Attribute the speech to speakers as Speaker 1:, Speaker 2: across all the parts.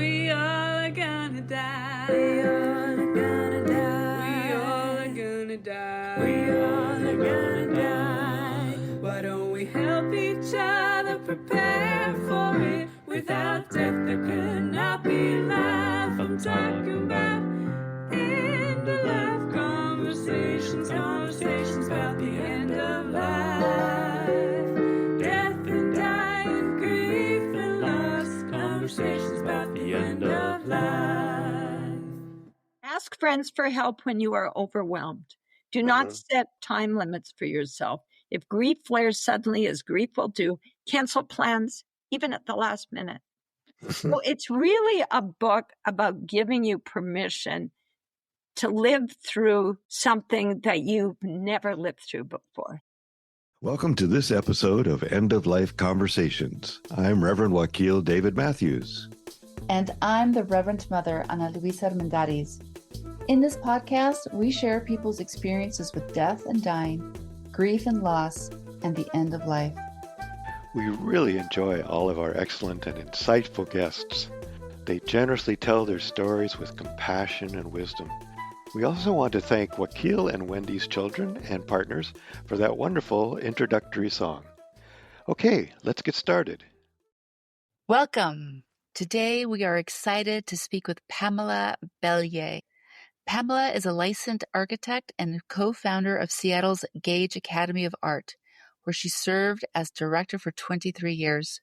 Speaker 1: We all are gonna die. We all are gonna die. We all are gonna die. We all are gonna die. Why don't we help each other prepare for it? Without death there could not be life. I'm talking about end of life conversations, conversations about the end of life. Death and dying, grief and loss, conversations about the end of life.
Speaker 2: Ask friends for help when you are overwhelmed. Do not set time limits for yourself. If grief flares suddenly, as grief will do, cancel plans, even at the last minute. So it's really a book about giving you permission to live through something that you've never lived through before.
Speaker 3: Welcome to this episode of End of Life Conversations. I'm Reverend Wakil David Matthews.
Speaker 4: And I'm the Reverend Mother, Ana Luisa Armendariz. In this podcast, we share people's experiences with death and dying, grief and loss, and the end of life.
Speaker 5: We really enjoy all of our excellent and insightful guests. They generously tell their stories with compassion and wisdom. We also want to thank Wakil and Wendy's children and partners for that wonderful introductory song. Okay, let's get started.
Speaker 4: Welcome. Today, we are excited to speak with Pamela Belyea. Pamela is a licensed architect and co-founder of Seattle's Gage Academy of Art, where she served as director for 23 years.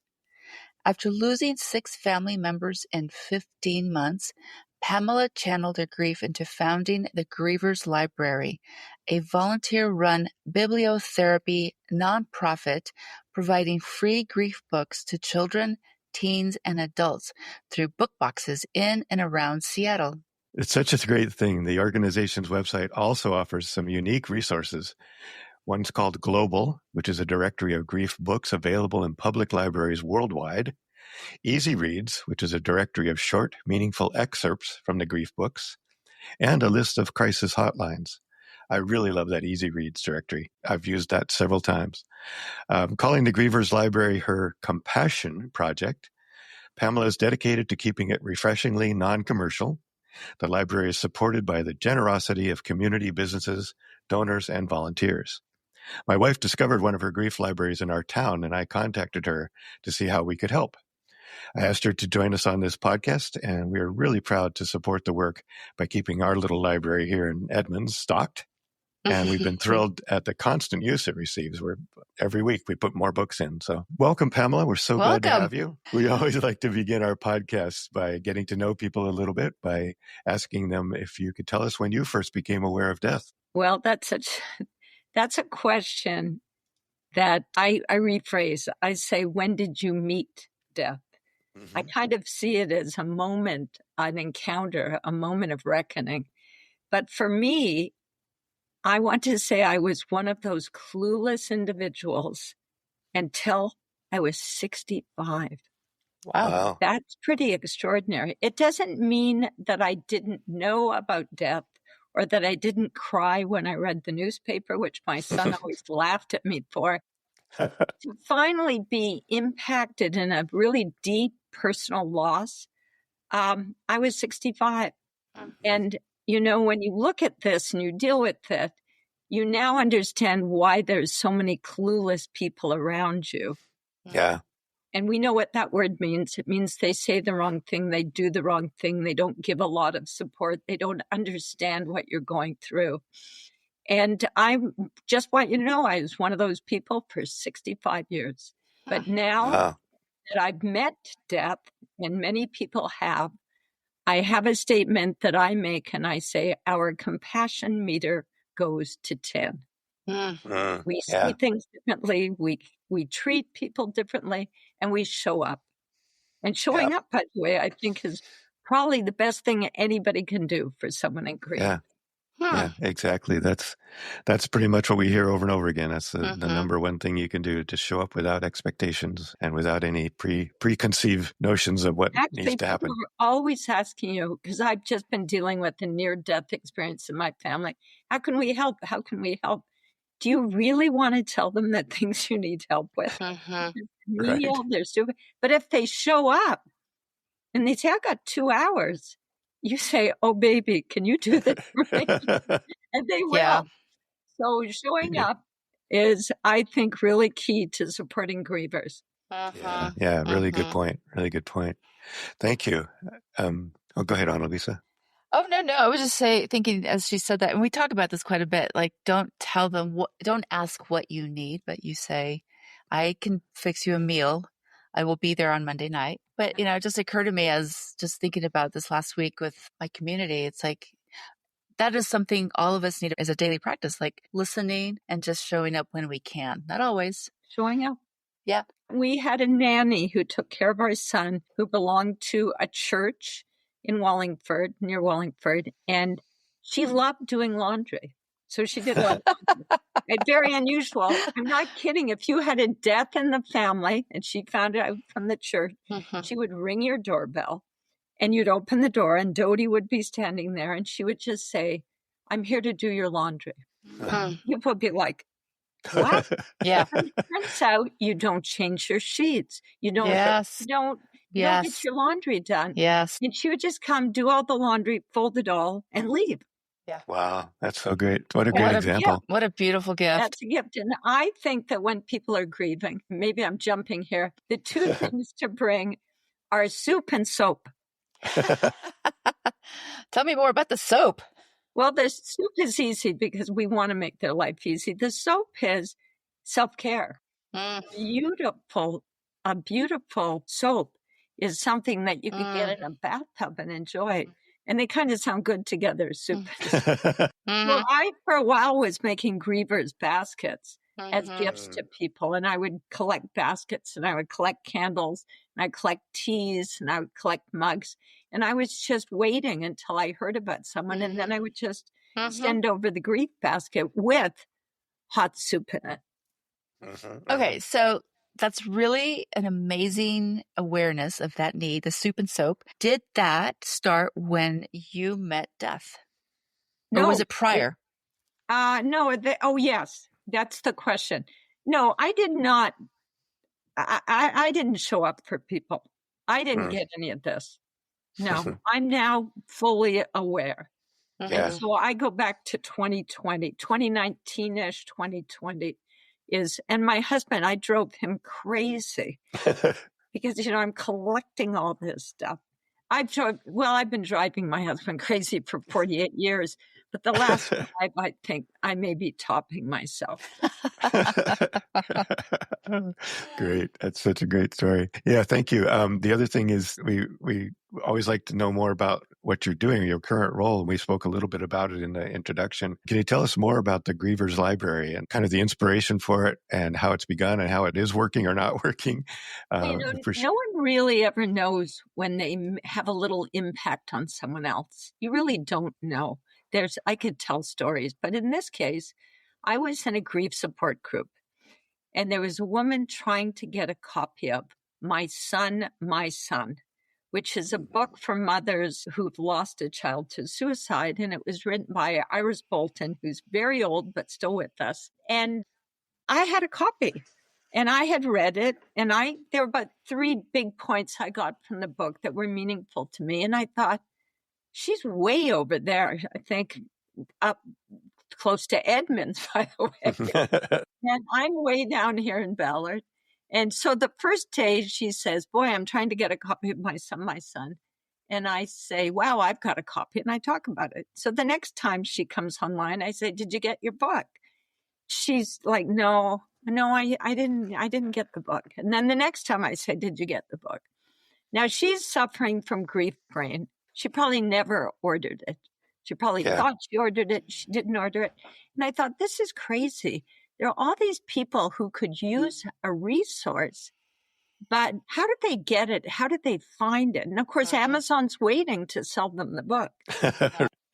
Speaker 4: After losing 6 family members in 15 months, Pamela channeled her grief into founding the Grievers Library, a volunteer-run bibliotherapy nonprofit providing free grief books to children, teens, and adults through book boxes in and around Seattle.
Speaker 5: It's such a great thing. The organization's website also offers some unique resources. One's called Global, which is a directory of grief books available in public libraries worldwide. Easy Reads, which is a directory of short, meaningful excerpts from the grief books, and a list of crisis hotlines. I really love that Easy Reads directory. I've used that several times. Calling the Grievers Library her compassion project, Pamela is dedicated to keeping it refreshingly non-commercial. The library is supported by the generosity of community businesses, donors, and volunteers. My wife discovered one of her grief libraries in our town, and I contacted her to see how we could help. I asked her to join us on this podcast, and we are really proud to support the work by keeping our little library here in Edmonds stocked. And we've been thrilled at the constant use it receives. Every week we put more books in. So welcome, Pamela. We're so glad to have you. We always like to begin our podcasts by getting to know people a little bit, by asking them if you could tell us when you first became aware of death.
Speaker 2: Well, that's a question that I rephrase. I say, when did you meet death? I kind of see it as a moment, an encounter, a moment of reckoning. But for me, I want to say I was one of those clueless individuals until I was 65.
Speaker 5: Wow.
Speaker 2: That's pretty extraordinary. It doesn't mean that I didn't know about death or that I didn't cry when I read the newspaper, which my son always laughed at me for. To finally be impacted in a really deep personal loss, I was 65. And, when you look at this and you deal with it, you now understand why there's so many clueless people around you.
Speaker 5: Yeah.
Speaker 2: And we know what that word means. It means they say the wrong thing, they do the wrong thing, they don't give a lot of support, they don't understand what you're going through. And I just want you to know, I was one of those people for 65 years. But now that I've met death, and many people have, I have a statement that I make, and I say, our compassion meter goes to 10. We see things differently, we treat people differently, and we show up. And showing up, by the way, I think is probably the best thing anybody can do for someone in grief.
Speaker 5: Yeah, exactly. That's pretty much what we hear over and over again. That's the number one thing you can do, to show up without expectations and without any preconceived notions of what needs to happen.
Speaker 2: People are always asking you, because I've just been dealing with a near-death experience in my family. How can we help? How can we help? Do you really want to tell them that things you need help with? They're stupid. But if they show up, and they say, I got 2 hours. You say, oh, baby, can you do this for me? And they will.
Speaker 4: Yeah.
Speaker 2: So showing up is, I think, really key to supporting grievers.
Speaker 5: Yeah, really good point. Really good point. Thank you. Go ahead, Annalisa.
Speaker 4: Oh, no. I was just thinking as she said that, and we talk about this quite a bit, like, don't tell them don't ask what you need, but you say, I can fix you a meal. I will be there on Monday night. But, it just occurred to me as just thinking about this last week with my community, it's like, that is something all of us need as a daily practice, like listening and just showing up when we can. Not always.
Speaker 2: Showing up.
Speaker 4: Yeah.
Speaker 2: We had a nanny who took care of our son who belonged to a church in Wallingford, near Wallingford, and she loved doing laundry. So she did a lot of laundry. Very unusual. I'm not kidding. If you had a death in the family and she found it out from the church, she would ring your doorbell and you'd open the door and Dodie would be standing there and she would just say, I'm here to do your laundry. You would be like, what?
Speaker 4: Yeah.
Speaker 2: And it turns out you don't change your sheets. You don't get your laundry done.
Speaker 4: Yes.
Speaker 2: And she would just come, do all the laundry, fold it all, and leave.
Speaker 4: Yeah.
Speaker 5: Wow, that's so great. What a great example.
Speaker 4: What a beautiful gift.
Speaker 2: That's a gift. And I think that when people are grieving, maybe I'm jumping here, the two things to bring are soup and soap.
Speaker 4: Tell me more about the soap.
Speaker 2: Well, the soup is easy because we want to make their life easy. The soap is self-care. A beautiful soap is something that you can get in a bathtub and enjoy. And they kind of sound good together, soup. Well, I, for a while, was making Grievers baskets as gifts to people. And I would collect baskets and I would collect candles and I'd collect teas and I would collect mugs. And I was just waiting until I heard about someone. And then I would just send over the grief basket with hot soup in it.
Speaker 4: Okay, so that's really an amazing awareness of that need, the soup and soap. Did that start when you met death?
Speaker 2: No.
Speaker 4: Or was it prior?
Speaker 2: No. Yes. That's the question. No, I did not. I didn't show up for people. I didn't get any of this. No, I'm now fully aware. And so I go back to 2020, 2019-ish, 2020 and my husband, I drove him crazy because, I'm collecting all this stuff. I've been driving my husband crazy for 48 years, but the last 5, I think I may be topping myself.
Speaker 5: Great. That's such a great story. Yeah, thank you. The other thing is we always like to know more about what you're doing, your current role. We spoke a little bit about it in the introduction. Can you tell us more about the Grievers Library and kind of the inspiration for it and how it's begun and how it is working or not working?
Speaker 2: No one really ever knows when they have a little impact on someone else. You really don't know. I could tell stories, but in this case, I was in a grief support group and there was a woman trying to get a copy of My Son, which is a book for mothers who've lost a child to suicide. And it was written by Iris Bolton, who's very old, but still with us. And I had a copy and I had read it. And there were about 3 big points I got from the book that were meaningful to me. And I thought, she's way over there, I think, up close to Edmonds, by the way. And I'm way down here in Ballard. And so the first day she says, boy, I'm trying to get a copy of My Son. And I say, wow, I've got a copy. And I talk about it. So the next time she comes online, I say, did you get your book? She's like, no, I didn't get the book. And then the next time I say, did you get the book? Now she's suffering from grief brain. She probably never ordered it. She probably thought she ordered it. She didn't order it. And I thought, this is crazy. There are all these people who could use a resource, but how did they get it? How did they find it? And of course, Amazon's waiting to sell them the book.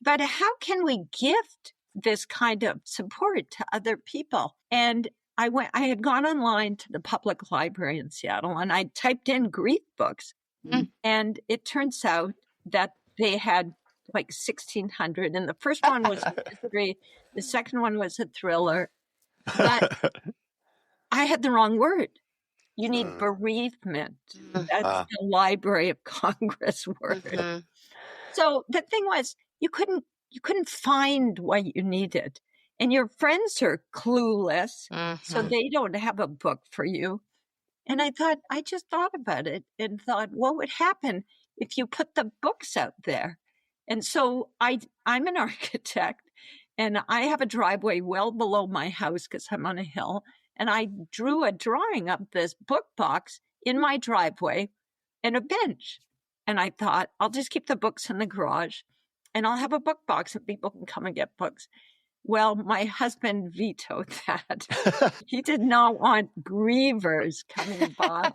Speaker 2: But how can we gift this kind of support to other people? And I had gone online to the public library in Seattle and I typed in grief books. And it turns out that they had like 1,600. And the first one was a mystery. The second one was a thriller. But I had the wrong word. You need bereavement.
Speaker 6: Mm.
Speaker 2: That's the Library of Congress word.
Speaker 6: Mhm.
Speaker 2: So the thing was, you couldn't find what you needed. And your friends are clueless, so
Speaker 6: Mhm.
Speaker 2: they don't have a book for you. And I just thought about it and thought, what would happen if you put the books out there? And so I'm an architect, and I have a driveway well below my house because I'm on a hill. And I drew a drawing of this book box in my driveway and a bench. And I thought, I'll just keep the books in the garage and I'll have a book box and people can come and get books. Well, my husband vetoed that. He did not want grievers coming by.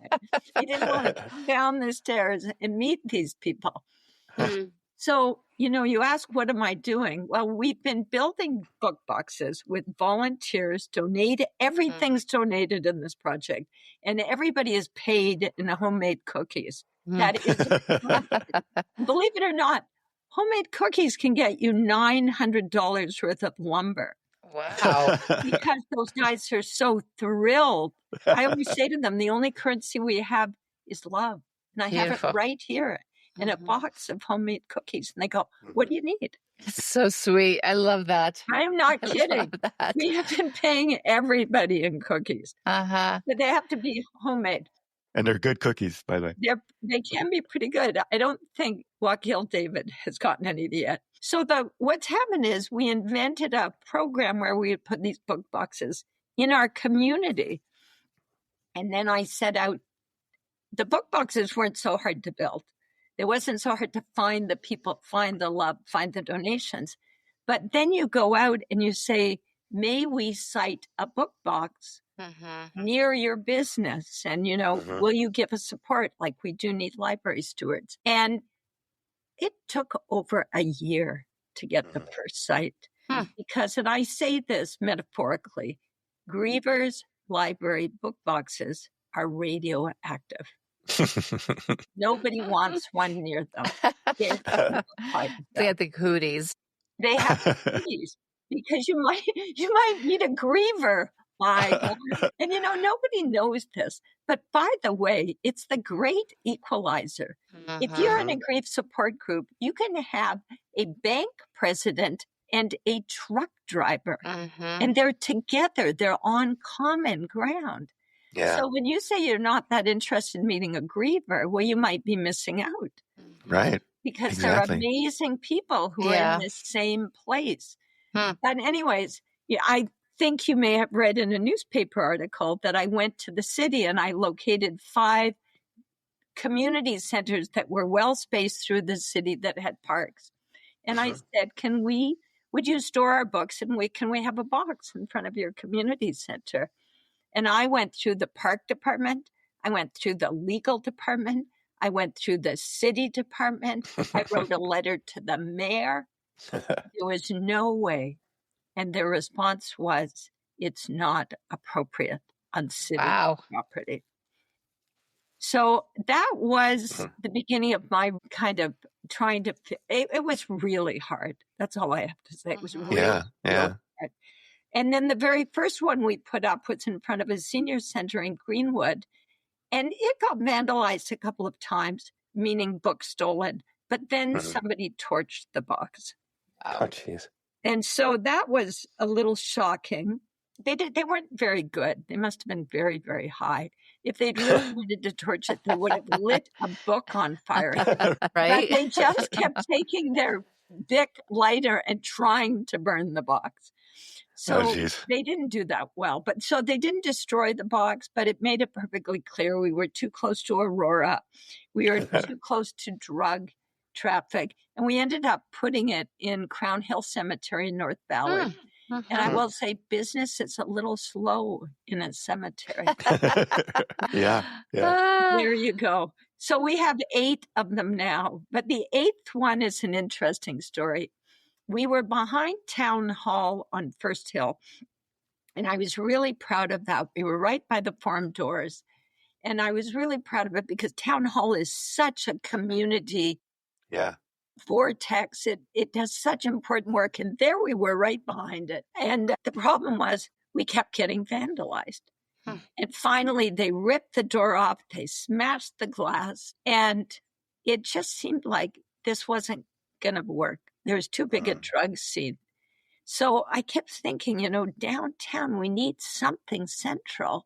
Speaker 2: He didn't want to come down the stairs and meet these people.
Speaker 6: Mm.
Speaker 2: So, you ask, what am I doing? Well, we've been building book boxes with volunteers, everything's donated in this project, and everybody is paid in homemade cookies. That is, believe it or not, homemade cookies can get you $900 worth of lumber.
Speaker 6: Wow.
Speaker 2: Because those guys are so thrilled. I always say to them, the only currency we have is love. And I have
Speaker 6: Beautiful.
Speaker 2: it right here in a
Speaker 6: Mhm.
Speaker 2: box of homemade cookies. And they go, what do you need?
Speaker 4: It's so sweet. I love that.
Speaker 2: I'm not
Speaker 4: I
Speaker 2: kidding.
Speaker 4: love that.
Speaker 2: We have been paying everybody in cookies,
Speaker 4: Uh-huh.
Speaker 2: but they have to be homemade.
Speaker 5: And they're good cookies, by the way.
Speaker 2: They can be pretty good. I don't think Joaquil David has gotten any yet. So what's happened is we invented a program where we would put these book boxes in our community. And then I set out, the book boxes weren't so hard to build. It wasn't so hard to find the people, find the love, find the donations. But then you go out and you say, may we cite a book box
Speaker 6: Mhm.
Speaker 2: near your business? And, will you give us support? Like, we do need library stewards. And it took over a year to get the first site. Because, and I say this metaphorically, Grievers Library book boxes are radioactive. Nobody wants one near them. They're terrified of
Speaker 4: They
Speaker 2: them.
Speaker 4: had the cooties.
Speaker 2: They have cooties because you might meet a griever. And nobody knows this. But by the way, it's the great equalizer. If you're in a grief support group, you can have a bank president and a truck driver, and they're together. They're on common ground.
Speaker 5: Yeah.
Speaker 2: So when you say you're not that interested in meeting a griever, well, you might be missing out.
Speaker 5: Right.
Speaker 2: Because
Speaker 5: Exactly.
Speaker 2: they're amazing people who are in the same place. But anyways, I think you may have read in a newspaper article that I went to the city and I located 5 community centers that were well spaced through the city that had parks. And I said, would you store our books and can we have a box in front of your community center? And I went through the park department. I went through the legal department. I went through the city department. I wrote a letter to the mayor. There was no way. And their response was, it's not appropriate on city property. So that was the beginning of my kind of trying to, it was really hard. That's all I have to say. It was really hard. And then the very first one we put up was in front of a senior center in Greenwood. And it got vandalized a couple of times, meaning books stolen. But then somebody torched the box.
Speaker 5: Oh, jeez.
Speaker 2: And so that was a little shocking. They weren't very good. They must have been very, very high. If they'd really wanted to torch it, they would have lit a book on fire.
Speaker 4: Right?
Speaker 2: But they just kept taking their Bic lighter and trying to burn the box. So they didn't do that well. But so they didn't destroy the box, but it made it perfectly clear we were too close to Aurora. We were too close to drug traffic. And we ended up putting it in Crown Hill Cemetery in North Valley. And I will say business is a little slow in a cemetery.
Speaker 5: Yeah.
Speaker 2: There you go. So we have 8 of them now. But the 8th one is an interesting story. We were behind Town Hall on First Hill, and I was really proud of that. We were right by the farm doors, and I was really proud of it because Town Hall is such a community vortex. It does such important work, and there we were right behind it. And the problem was we kept getting vandalized. And finally, they ripped the door off, they smashed the glass, and it just seemed like this wasn't going to work. There was too big a drug scene. So I kept thinking, downtown, we need something central.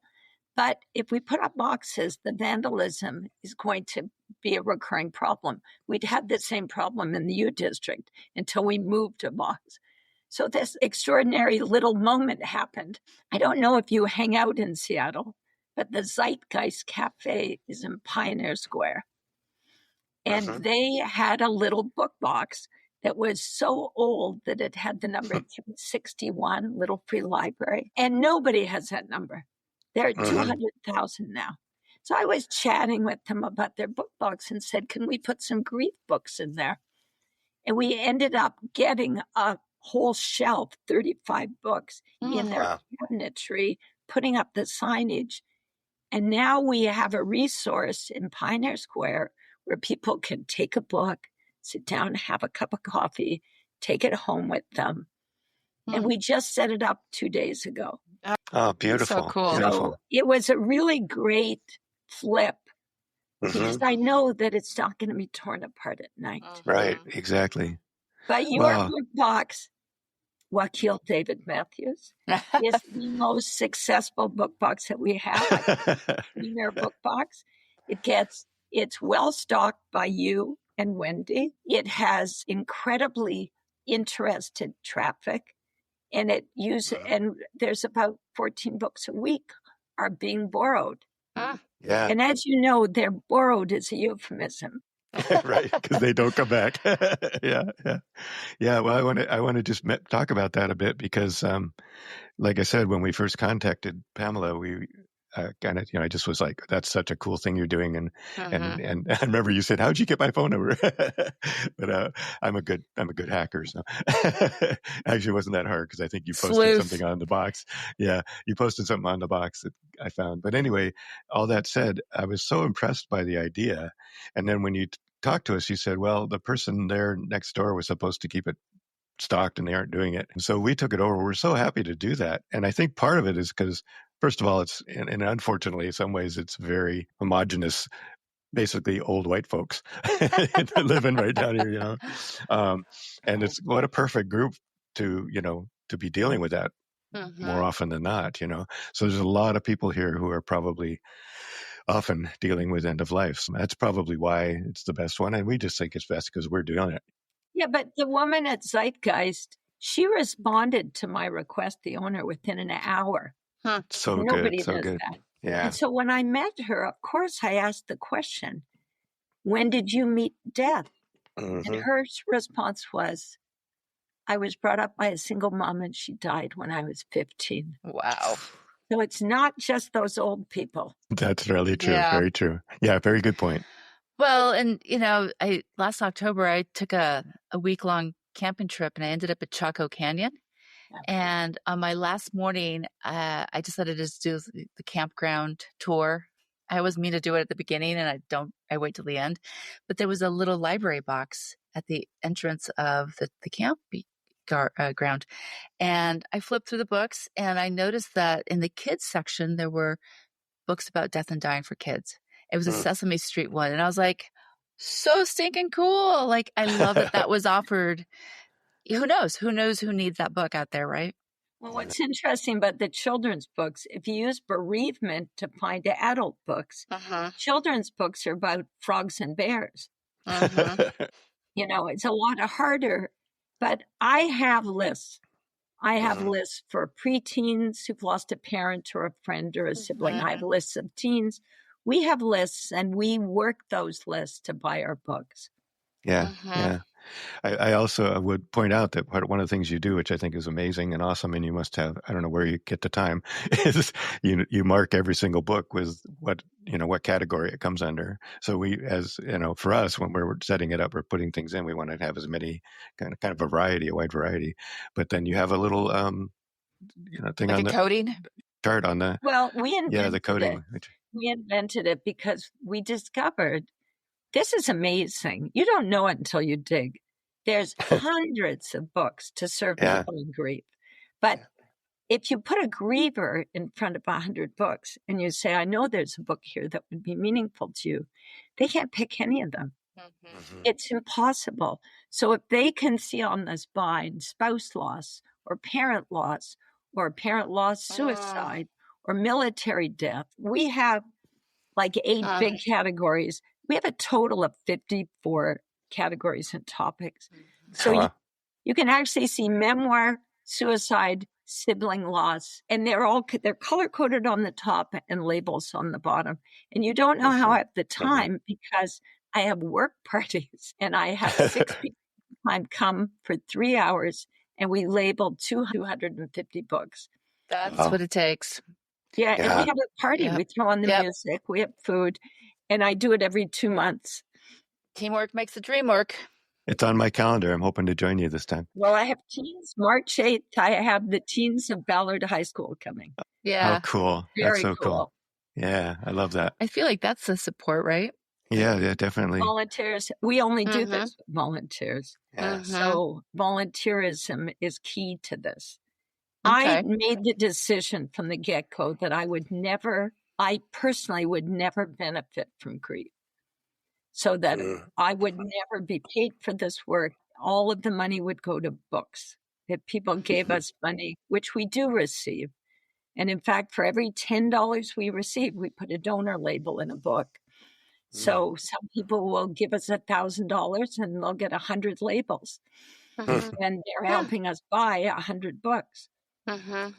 Speaker 2: But if we put up boxes, the vandalism is going to be a recurring problem. We'd had the same problem in the U District until we moved a box. So this extraordinary little moment happened. I don't know if you hang out in Seattle, but the Zeitgeist Cafe is in Pioneer Square. And they had a little book box that was so old that it had the number 361, Little Free Library. And nobody has that number. There are 200,000 now. So I was chatting with them about their book box and said, can we put some grief books in there? And we ended up getting a whole shelf, 35 books in their cabinetry, putting up the signage. And now we have a resource in Pioneer Square where people can take a book, sit down, have a cup of coffee, take it home with them. And we just set it up 2 days ago.
Speaker 5: Oh, beautiful.
Speaker 4: So cool.
Speaker 5: Beautiful.
Speaker 2: So it was a really great flip because I know that it's not going to be torn apart at night.
Speaker 5: Right, exactly.
Speaker 2: But your book box, Wakil David Matthews, is the most successful book box that we have. In their book box, it's well stocked by you and Wendy. It has incredibly interested traffic, and and there's about 14 books a week are being borrowed.
Speaker 5: Yeah.
Speaker 2: And as you know, they're borrowed is a euphemism.
Speaker 5: Right, because they don't come back. Yeah. Well, I want to just talk about that a bit because, like I said, when we first contacted Pamela, we kind of, I just was like, "That's such a cool thing you're doing," and I remember you said, "How'd you get my phone number?" But I'm a good hacker, so actually, it wasn't that hard because I think you posted something on the box. Yeah, you posted something on the box that I found. But anyway, all that said, I was so impressed by the idea, and then when you talked to us, you said, "Well, the person there next door was supposed to keep it stocked and they aren't doing it." And so we took it over. We're so happy to do that. And I think part of it is because, first of all, it's, and unfortunately, in some ways, it's very homogenous, basically old white folks living right down here, and it's what a perfect group to be dealing with that more often than not, So there's a lot of people here who are probably often dealing with end of life. So that's probably why it's the best one. And we just think it's best because we're doing it.
Speaker 2: Yeah, but the woman at Zeitgeist, she responded to my request, the owner, within an hour.
Speaker 5: So
Speaker 2: Nobody
Speaker 5: good. So
Speaker 2: does
Speaker 5: good.
Speaker 2: that.
Speaker 5: Yeah.
Speaker 2: And so when I met her, of course, I asked the question, when did you meet death? And her response was, I was brought up by a single mom and she died when I was 15.
Speaker 4: Wow.
Speaker 2: So it's not just those old people.
Speaker 5: That's really true.
Speaker 4: Yeah.
Speaker 5: Very true. Yeah, very good point.
Speaker 4: Well, and last October I took a week-long camping trip and I ended up at Chaco Canyon. And on my last morning, I decided to do the campground tour. I always mean to do it at the beginning and I wait till the end. But there was a little library box at the entrance of the camp ground. And I flipped through the books and I noticed that in the kids section, there were books about death and dying for kids. It was a Sesame Street one. And I was like, so stinking cool. Like, I love that was offered. Who knows who needs that book out there, right?
Speaker 2: Well, what's interesting about the children's books, if you use bereavement to find adult books, children's books are about frogs and bears. It's a lot harder. But I have lists. I have lists for preteens who've lost a parent or a friend or a sibling. I have lists of teens. We have lists, and we work those lists to buy our books.
Speaker 5: Yeah, yeah. I also would point out that one of the things you do, which I think is amazing and awesome, and you must have, I don't know where you get the time, is you mark every single book with what category it comes under. So we, as for us, when we're setting it up or putting things in, we want to have as many kind of variety, a wide variety. But then you have a little thing
Speaker 4: like
Speaker 5: on the
Speaker 4: coding
Speaker 5: chart on the
Speaker 2: we invented
Speaker 5: the coding.
Speaker 2: We invented it because we discovered this is amazing. You don't know it until you dig. There's hundreds of books to serve people in grief. But if you put a griever in front of 100 books and you say, I know there's a book here that would be meaningful to you, they can't pick any of them. It's impossible. So if they can see on the spine spouse loss or parent loss suicide or military death, we have like 8 big categories. We have a total of 54 categories and topics. So you can actually see memoir, suicide, sibling loss, and they're color-coded on the top and labels on the bottom. And you don't know how I have the time because I have work parties and I have 6 people come for 3 hours and we labeled 250 books.
Speaker 4: That's what it takes.
Speaker 2: Yeah, and we have a party. We throw on the music, we have food, and I do it every 2 months.
Speaker 4: Teamwork makes the dream work.
Speaker 5: It's on my calendar. I'm hoping to join you this time.
Speaker 2: Well, I have teens. March 8th, I have the teens of Ballard High School coming.
Speaker 4: Yeah.
Speaker 5: Oh, cool.
Speaker 2: Very
Speaker 5: That's so cool. Yeah, I love that.
Speaker 4: I feel like that's the support, right?
Speaker 5: Yeah, definitely.
Speaker 2: Volunteers. We only do this with volunteers.
Speaker 5: Yeah.
Speaker 2: So volunteerism is key to this.
Speaker 4: Okay.
Speaker 2: I made the decision from the get-go that I personally would never benefit from grief. So that I would never be paid for this work. All of the money would go to books. If people gave us money, which we do receive. And in fact, for every $10 we receive, we put a donor label in a book. So some people will give us $1,000 and they'll get 100 labels. And they're helping us buy 100 books.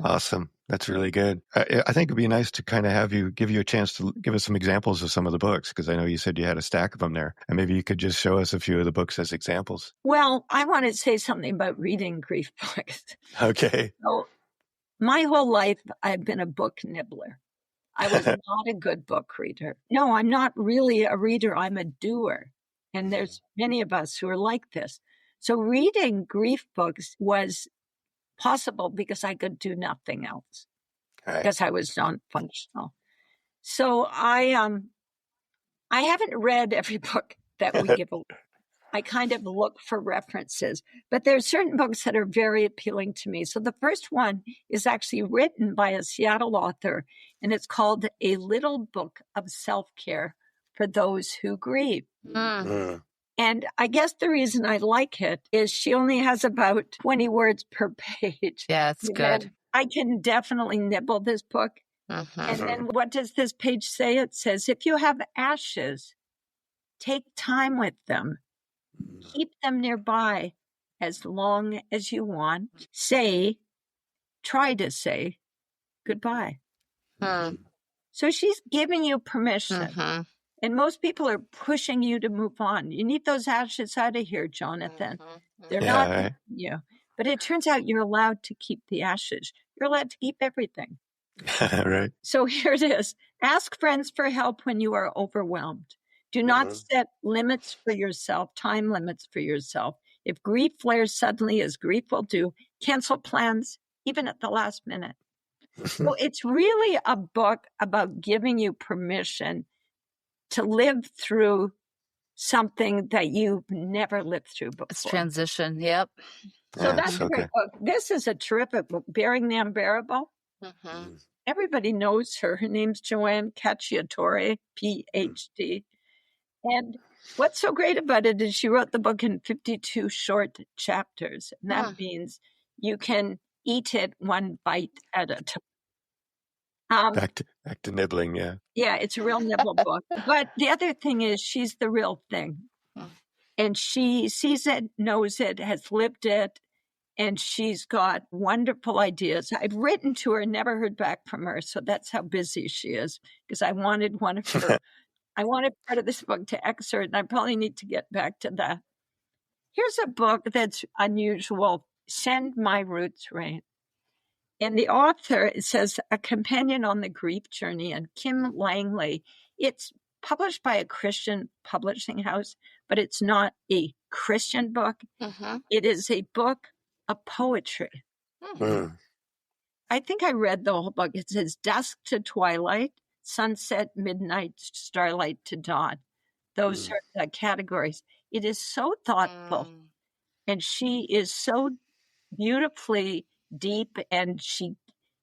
Speaker 5: Awesome. That's really good. I think it'd be nice to kind of give you a chance to give us some examples of some of the books, because I know you said you had a stack of them there. And maybe you could just show us a few of the books as examples.
Speaker 2: Well, I want to say something about reading grief books.
Speaker 5: Okay.
Speaker 2: So, my whole life, I've been a book nibbler. I was not a good book reader. No, I'm not really a reader. I'm a doer. And there's many of us who are like this. So reading grief books was possible because I could do nothing else, because I was non-functional. So I haven't read every book that we give away. I kind of look for references, but there are certain books that are very appealing to me. So the first one is actually written by a Seattle author, and it's called A Little Book of Self-Care for Those Who Grieve. And I guess the reason I like it is she only has about 20 words per page.
Speaker 4: Yeah, it's good.
Speaker 2: I can definitely nibble this book. And then what does this page say? It says, if you have ashes, take time with them. Keep them nearby as long as you want. Try to say goodbye. So she's giving you permission. And most people are pushing you to move on. You need those ashes out of here, Jonathan. They're not you. But it turns out you're allowed to keep the ashes. You're allowed to keep everything.
Speaker 5: Right.
Speaker 2: So here it is. Ask friends for help when you are overwhelmed. Do not set limits for yourself, time limits for yourself. If grief flares suddenly, as grief will do, cancel plans, even at the last minute. So it's really a book about giving you permission to live through something that you've never lived through before.
Speaker 4: It's transition. Yep.
Speaker 2: So that's a great book. This is a terrific book, Bearing the Unbearable. Everybody knows her. Her name's Joanne Cacciatore, PhD. And what's so great about it is she wrote the book in 52 short chapters. And that means you can eat it one bite at a time.
Speaker 5: Back to nibbling, yeah.
Speaker 2: Yeah, it's a real nibble book. But the other thing is she's the real thing. And she sees it, knows it, has lived it, and she's got wonderful ideas. I've written to her, never heard back from her, so that's how busy she is, because I wanted one of her. I wanted part of this book to excerpt, and I probably need to get back to that. Here's a book that's unusual, Send My Roots Rain. And the author, it says, A Companion on the Grief Journey, and Kim Langley. It's published by a Christian publishing house, but it's not a Christian book. It is a book of poetry. I think I read the whole book. It says dusk to twilight, sunset, midnight, starlight to dawn. Those are the categories. It is so thoughtful. And she is so beautifully deep, and she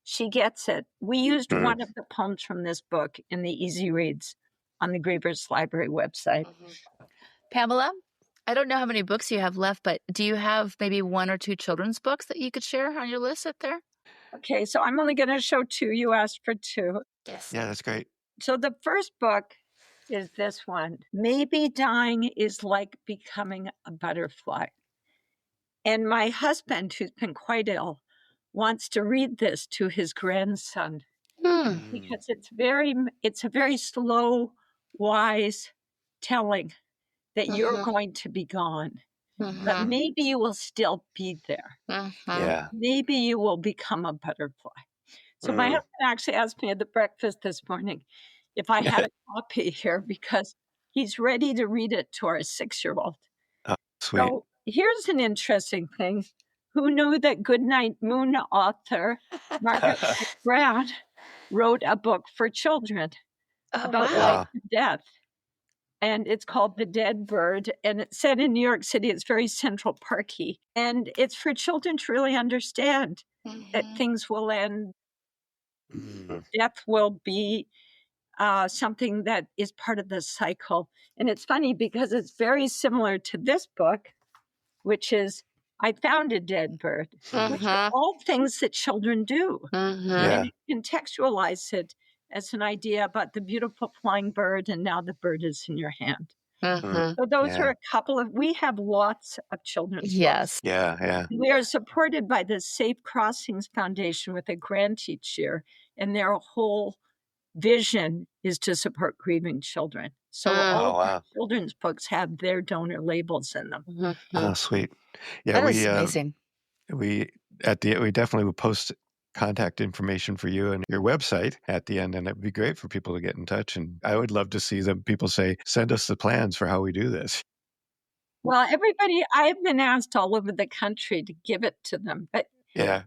Speaker 2: she gets it. We used one of the poems from this book in the Easy Reads on the Grievers Library website.
Speaker 4: Pamela, I don't know how many books you have left, but do you have maybe 1 or 2 children's books that you could share on your list up there?
Speaker 2: Okay, so I'm only going to show 2. You asked for 2.
Speaker 4: Yes.
Speaker 5: Yeah, that's great.
Speaker 2: So the first book is this one. Maybe dying is like becoming a butterfly. And my husband, who's been quite ill, wants to read this to his grandson because it's a very slow, wise telling that you're going to be gone. But maybe you will still be there.
Speaker 5: Yeah.
Speaker 2: Maybe you will become a butterfly. So my husband actually asked me at the breakfast this morning if I had a copy here because he's ready to read it to our 6-year-old.
Speaker 5: Oh, sweet.
Speaker 2: So here's an interesting thing. Who knew that Goodnight Moon author Margaret Brown wrote a book for children about life and death? And it's called The Dead Bird. And it's set in New York City. It's very Central Parky. And it's for children to really understand that things will end. Death will be something that is part of the cycle. And it's funny because it's very similar to this book, which is I Found a Dead Bird, which are all things that children do.
Speaker 5: Yeah.
Speaker 2: And you contextualize it as an idea about the beautiful flying bird, and now the bird is in your hand. So those are a couple of, we have lots of children's books.
Speaker 4: Yes.
Speaker 5: Yeah.
Speaker 2: We are supported by the Safe Crossings Foundation with a grant each year, and their whole vision is to support grieving children. So all of our children's books have their donor labels in them.
Speaker 5: Oh, sweet. Yeah,
Speaker 4: That is amazing.
Speaker 5: we definitely will post contact information for you and your website at the end, and it'd be great for people to get in touch. And I would love to see people say, send us the plans for how we do this.
Speaker 2: Well, I've been asked all over the country to give it to them, but
Speaker 5: Yeah.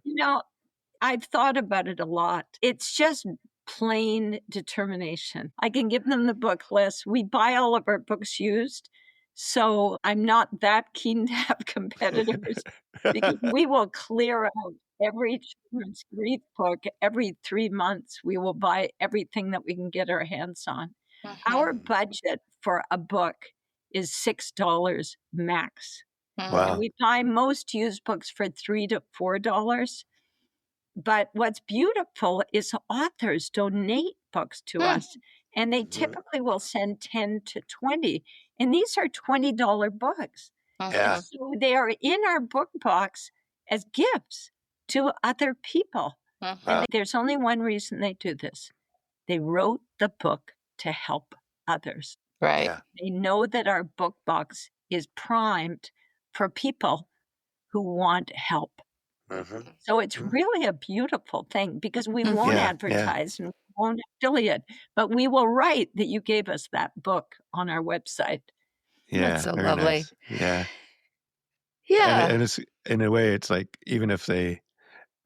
Speaker 2: I've thought about it a lot. It's just plain determination. I can give them the book list. We buy all of our books used, so I'm not that keen to have competitors because we will clear out every children's grief book every 3 months. We will buy everything that we can get our hands on. Our budget for a book is $6 max.
Speaker 5: Wow.
Speaker 2: And we buy most used books for $3 to $4. But what's beautiful is authors donate books to us, and they typically will send 10 to 20. And these are $20 books.
Speaker 5: Yeah.
Speaker 2: So they are in our book box as gifts to other people. And there's only one reason they do this. They wrote the book to help others.
Speaker 4: Right.
Speaker 5: Yeah.
Speaker 2: They know that our book box is primed for people who want help. So it's really a beautiful thing because we won't advertise and we won't affiliate, but we will write that you gave us that book on our website.
Speaker 5: Yeah.
Speaker 4: That's so
Speaker 5: very
Speaker 4: lovely.
Speaker 5: nice. Yeah.
Speaker 4: Yeah.
Speaker 5: And it's, in a way, it's like, even if they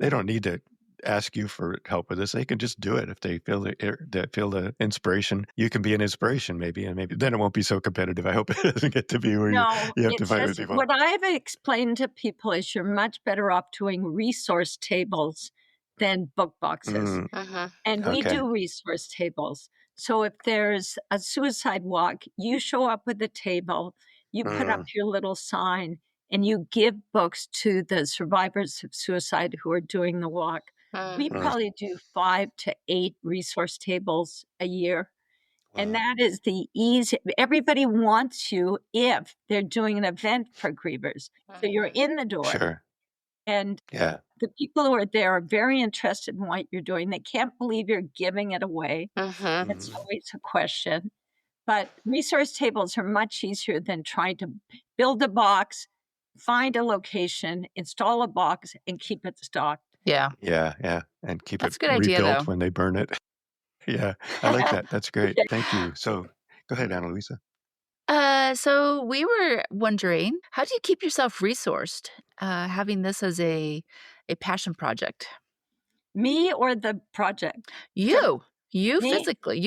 Speaker 5: don't need to ask you for help with this, they can just do it if they feel the inspiration. You can be an inspiration, maybe, and maybe then it won't be so competitive. I hope it doesn't get to be where you have to fight with people.
Speaker 2: What I've explained to people is you're much better off doing resource tables than book boxes. And we do resource tables. So if there's a suicide walk, you show up with a table, you put up your little sign, and you give books to the survivors of suicide who are doing the walk. We probably do 5 to 8 resource tables a year. And that is the easy. Everybody wants you if they're doing an event for grievers. So you're in the door.
Speaker 5: Sure.
Speaker 2: And the people who are there are very interested in what you're doing. They can't believe you're giving it away. That's always a question. But resource tables are much easier than trying to build a box, find a location, install a box, and keep it stocked.
Speaker 4: Yeah.
Speaker 5: And keep
Speaker 4: That's
Speaker 5: it
Speaker 4: a good idea,
Speaker 5: rebuilt
Speaker 4: though.
Speaker 5: when they burn it. Yeah, I like that. That's great. Thank you. So go ahead, Anna Luisa.
Speaker 4: So we were wondering, how do you keep yourself resourced, having this as a passion project?
Speaker 2: Me or the project?
Speaker 4: You
Speaker 2: Me?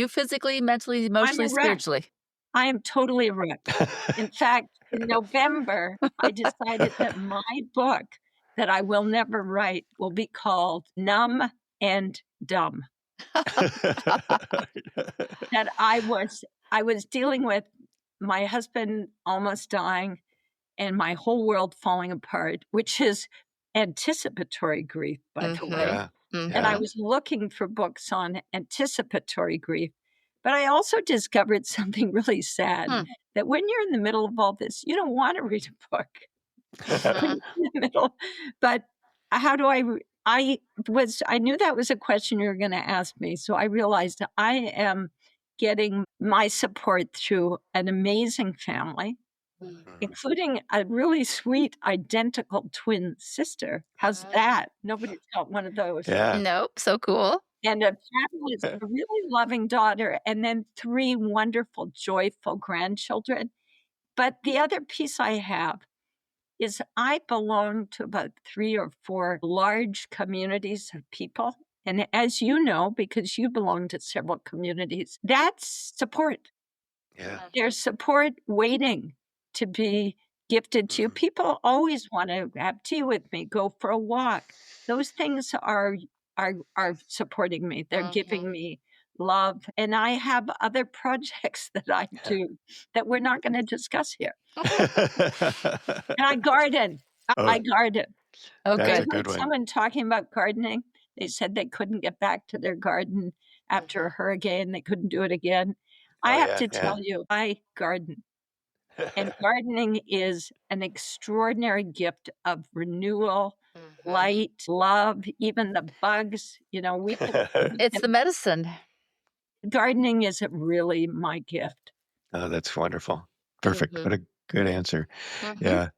Speaker 4: physically, mentally, emotionally,
Speaker 2: I'm a wreck.
Speaker 4: spiritually.
Speaker 2: I am totally a wreck. In fact, in November, I decided that my book that I will never write will be called Numb, and dumb that I was dealing with my husband almost dying and my whole world falling apart, which is anticipatory grief, by the way.
Speaker 5: Yeah.
Speaker 2: And I was looking for books on anticipatory grief. But I also discovered something really sad, that when you're in the middle of all this, you don't want to read a book. When you're in the middle. But how do I knew that was a question you were going to ask me. So I realized I am getting my support through an amazing family, including a really sweet identical twin sister. How's that? Nobody's got one of those.
Speaker 5: Yeah.
Speaker 4: Nope. So cool.
Speaker 2: And a fabulous, a really loving daughter, and then 3 wonderful, joyful grandchildren. But the other piece I have is I belong to about 3 or 4 large communities of people. And as you know, because you belong to several communities, that's support.
Speaker 5: Yeah.
Speaker 2: There's support waiting to be gifted to you. People always want to have tea with me, go for a walk. Those things are supporting me. They're giving me love. And I have other projects that I do that we're not going to discuss here. And I garden. I garden.
Speaker 4: Okay.
Speaker 5: That's
Speaker 2: I
Speaker 5: a good
Speaker 2: heard
Speaker 5: one.
Speaker 2: someone talking about gardening. They said they couldn't get back to their garden after a hurricane. They couldn't do it again. I have to tell you, I garden. And gardening is an extraordinary gift of renewal, light, love, even the bugs. You know,
Speaker 4: It's the medicine.
Speaker 2: gardening is really my gift.
Speaker 5: Oh, that's wonderful. Perfect. What a good answer.
Speaker 4: Mhm.
Speaker 5: Yeah.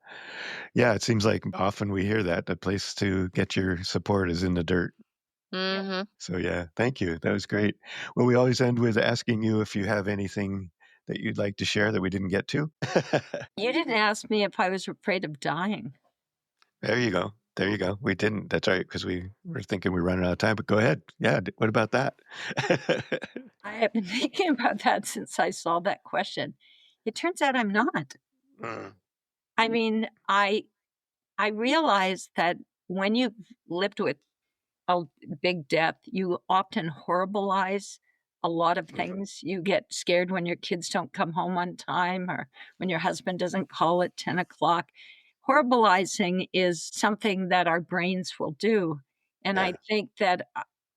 Speaker 5: Yeah. It seems like often we hear that the place to get your support is in the dirt.
Speaker 4: Mhm.
Speaker 5: So, yeah, thank you. That was great. Well, we always end with asking you if you have anything that you'd like to share that we didn't get to.
Speaker 2: You didn't ask me if I was afraid of dying.
Speaker 5: There you go. There you go. We didn't. That's right, because we were thinking we're running out of time, but go ahead. Yeah. What about that?
Speaker 2: I have been thinking about that since I saw that question. It turns out I'm not.
Speaker 5: Mm.
Speaker 2: I mean, I realize that when you've lived with a big death, you often horribilize a lot of things. You get scared when your kids don't come home on time or when your husband doesn't call at 10 o'clock. Horribilizing is something that our brains will do. And I think that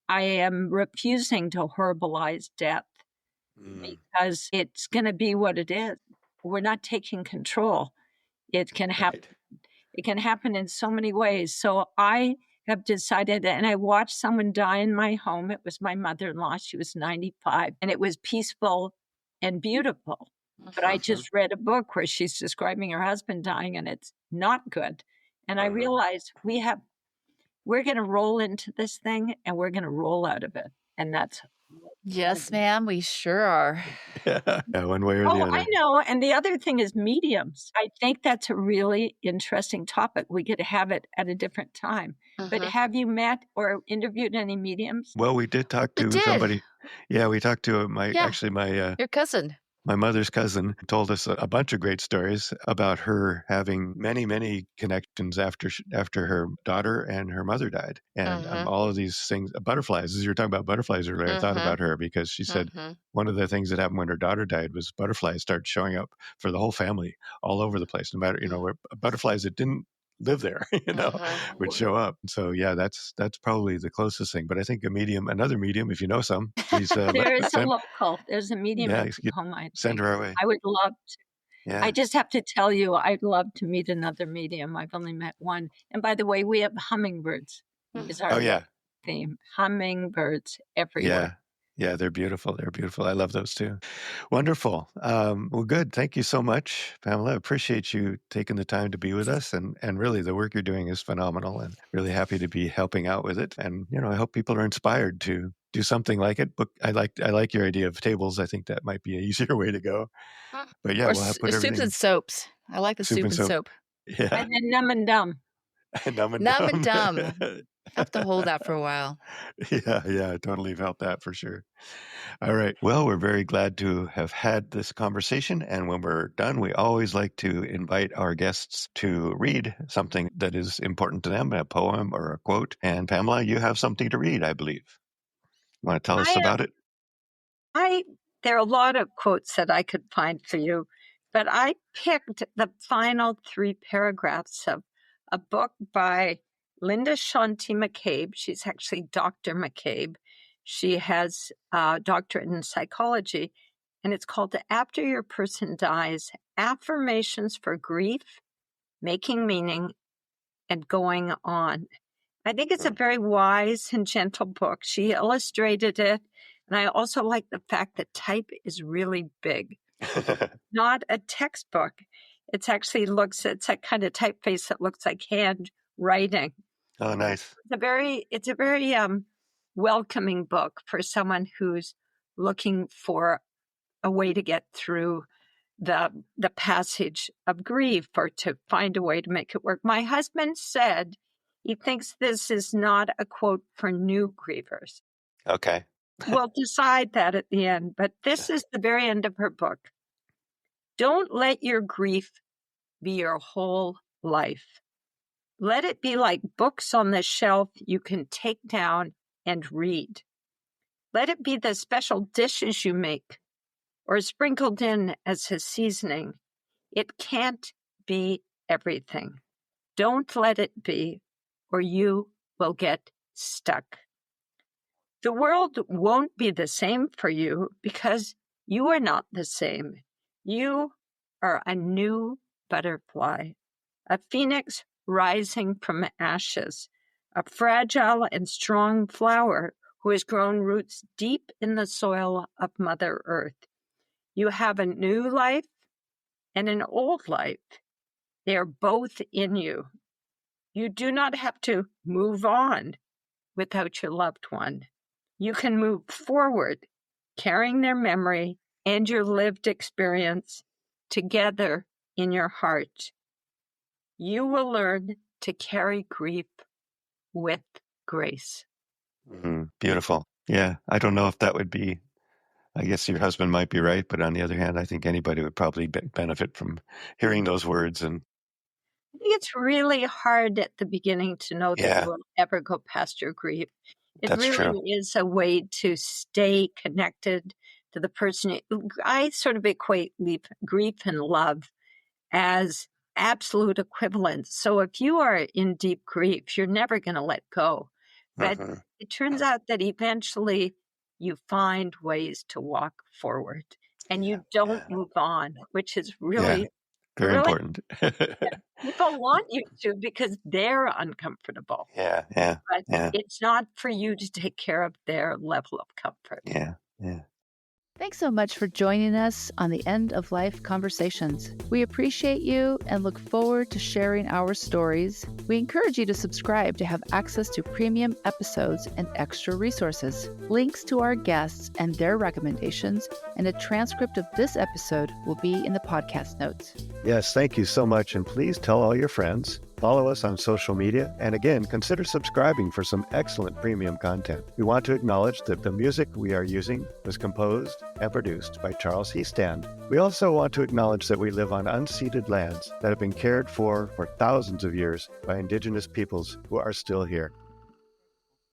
Speaker 2: I am refusing to horribilize death because it's going to be what it is. We're not taking control. It can happen. It can happen in so many ways. So I have decided, and I watched someone die in my home. It was my mother-in-law. She was 95, and it was peaceful and beautiful. But I just read a book where she's describing her husband dying, and it's not good. And I realized we're going to roll into this thing, and we're going to roll out of it. And that's
Speaker 4: Yes, ma'am. We sure are.
Speaker 5: Yeah, one way or the other.
Speaker 2: I know. And the other thing is mediums. I think that's a really interesting topic. We could have it at a different time. But have you met or interviewed any mediums?
Speaker 5: Well, we did talk
Speaker 4: We
Speaker 5: to
Speaker 4: did.
Speaker 5: somebody. Yeah, we talked to
Speaker 4: Yeah.
Speaker 5: my
Speaker 4: Your cousin.
Speaker 5: my mother's cousin told us a bunch of great stories about her having many, many connections after her daughter and her mother died. And all of these things, butterflies, as you were talking about butterflies earlier, I thought about her because she said one of the things that happened when her daughter died was butterflies started showing up for the whole family all over the place, no matter, where butterflies that didn't live there, would show up. So yeah, that's probably the closest thing. But I think another medium, if you know some, please
Speaker 2: there is a local. There's a medium in Oklahoma.
Speaker 5: Send her our way.
Speaker 2: I would love to.
Speaker 5: Yeah.
Speaker 2: I just have to tell you, I'd love to meet another medium. I've only met one. And by the way, we have hummingbirds. Is our theme. Hummingbirds everywhere.
Speaker 5: Yeah, they're beautiful. They're beautiful. I love those too. Wonderful. Well, good. Thank you so much, Pamela. I appreciate you taking the time to be with us. And really, the work you're doing is phenomenal and really happy to be helping out with it. And, I hope people are inspired to do something like it. But I like your idea of tables. I think that might be an easier way to go. But yeah, we'll have put everything.
Speaker 4: Soups and soaps. I like the soup and soap.
Speaker 5: Yeah.
Speaker 2: And then numb and dumb.
Speaker 5: Numb and
Speaker 4: Numb and
Speaker 5: dumb.
Speaker 4: dumb. have to hold that for a while.
Speaker 5: Yeah, I totally felt that for sure. All right. Well, we're very glad to have had this conversation. And when we're done, we always like to invite our guests to read something that is important to them, a poem or a quote. And Pamela, you have something to read, I believe. Want to tell us about it?
Speaker 2: There are a lot of quotes that I could find for you, but I picked the final 3 paragraphs of a book by Linda Shanti McCabe. She's actually Dr. McCabe. She has a doctorate in psychology, and it's called After Your Person Dies, Affirmations for Grief, Making Meaning, and Going On. I think it's a very wise and gentle book. She illustrated it. And I also like the fact that type is really big. Not a textbook. It's actually it's a kind of typeface that looks like handwriting.
Speaker 5: Oh, nice.
Speaker 2: It's a very welcoming book for someone who's looking for a way to get through the passage of grief or to find a way to make it work. My husband said he thinks this is not a quote for new grievers.
Speaker 5: Okay.
Speaker 2: We'll decide that at the end, but this is the very end of her book. Don't let your grief be your whole life. Let it be like books on the shelf you can take down and read. Let it be the special dishes you make or sprinkled in as a seasoning. It can't be everything. Don't let it be, or you will get stuck. The world won't be the same for you because you are not the same. You are a new butterfly, a phoenix rising from ashes, a fragile and strong flower who has grown roots deep in the soil of Mother Earth. You have a new life and an old life. They are both in you. You do not have to move on without your loved one. You can move forward, carrying their memory and your lived experience together in your heart. You will learn to carry grief with grace.
Speaker 5: Beautiful. Yeah. I don't know if that would be, I guess your husband might be right, but on the other hand, I think anybody would probably benefit from hearing those words. And
Speaker 2: I think it's really hard at the beginning to know that you will ever go past your grief. It
Speaker 5: That's
Speaker 2: really
Speaker 5: true.
Speaker 2: is a way to stay connected to the person. I sort of equate grief and love as absolute equivalents. So if you are in deep grief, you're never going to let go. But it turns out that eventually you find ways to walk forward and you don't move on, which is really
Speaker 5: very important.
Speaker 2: People want you to because they're uncomfortable. But it's not for you to take care of their level of comfort.
Speaker 5: Yeah.
Speaker 4: Thanks so much for joining us on the End of Life Conversations. We appreciate you and look forward to sharing our stories. We encourage you to subscribe to have access to premium episodes and extra resources. Links to our guests and their recommendations and a transcript of this episode will be in the podcast notes.
Speaker 5: Yes, thank you so much. And please tell all your friends. Follow us on social media, and again, consider subscribing for some excellent premium content. We want to acknowledge that the music we are using was composed and produced by Charles Heastand. We also want to acknowledge that we live on unceded lands that have been cared for thousands of years by Indigenous peoples who are still here.